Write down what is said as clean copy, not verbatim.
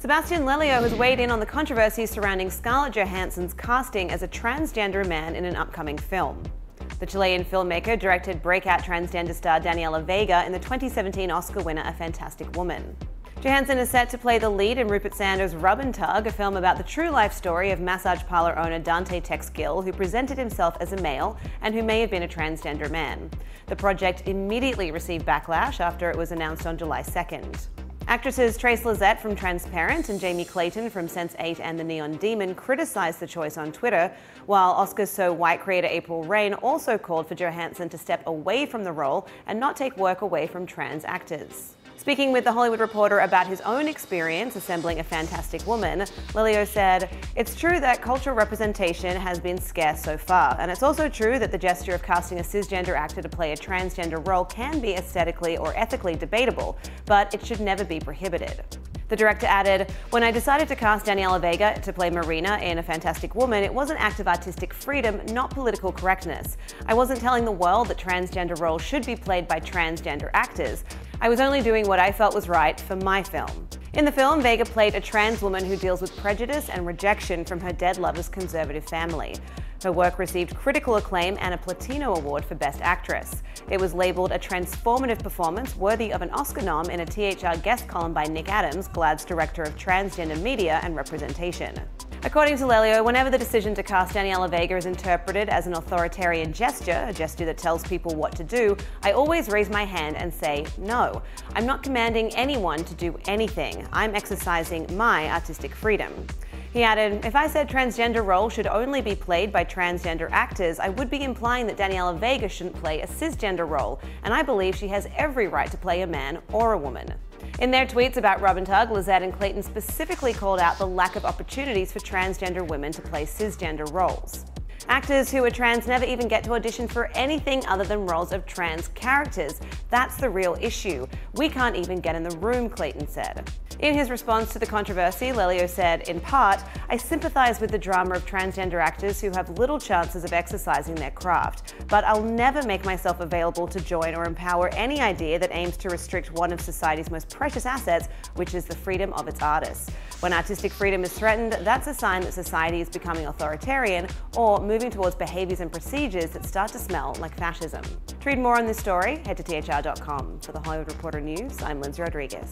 Sebastian Lelio has weighed in on the controversy surrounding Scarlett Johansson's casting as a transgender man in an upcoming film. The Chilean filmmaker directed breakout transgender star Daniela Vega in the 2017 Oscar winner A Fantastic Woman. Johansson is set to play the lead in Rupert Sanders' Rub and Tug, a film about the true life story of massage parlor owner Dante Tex Gill, who presented himself as a male and who may have been a transgender man. The project immediately received backlash after it was announced on July 2nd. Actresses Trace Lizette from Transparent and Jamie Clayton from Sense8 and The Neon Demon criticized the choice on Twitter, while Oscars So White creator April Reign also called for Johansson to step away from the role and not take work away from trans actors. Speaking with The Hollywood Reporter about his own experience assembling A Fantastic Woman, Lelio said, "It's true that cultural representation has been scarce so far, and it's also true that the gesture of casting a cisgender actor to play a transgender role can be aesthetically or ethically debatable, but it should never be prohibited." The director added, "When I decided to cast Daniela Vega to play Marina in A Fantastic Woman, it was an act of artistic freedom, not political correctness. I wasn't telling the world that transgender roles should be played by transgender actors. I was only doing what I felt was right for my film." In the film, Vega played a trans woman who deals with prejudice and rejection from her dead lover's conservative family. Her work received critical acclaim and a Platino Award for Best Actress. It was labelled a transformative performance worthy of an Oscar nom in a THR guest column by Nick Adams, GLAAD's Director of Transgender Media and Representation. According to Lelio, whenever the decision to cast Daniela Vega is interpreted as an authoritarian gesture, a gesture that tells people what to do, I always raise my hand and say, no, I'm not commanding anyone to do anything. I'm exercising my artistic freedom. He added, "If I said transgender roles should only be played by transgender actors, I would be implying that Daniela Vega shouldn't play a cisgender role, and I believe she has every right to play a man or a woman." In their tweets about Rub and Tug, Lizette and Clayton specifically called out the lack of opportunities for transgender women to play cisgender roles. Actors who are trans never even get to audition for anything other than roles of trans characters. That's the real issue. We can't even get in the room, Clayton said. In his response to the controversy, Lelio said, in part, "I sympathize with the drama of transgender actors who have little chances of exercising their craft, but I'll never make myself available to join or empower any idea that aims to restrict one of society's most precious assets, which is the freedom of its artists. When artistic freedom is threatened, that's a sign that society is becoming authoritarian or moving towards behaviors and procedures that start to smell like fascism." To read more on this story, head to THR.com. For The Hollywood Reporter News, I'm Lindsay Rodriguez.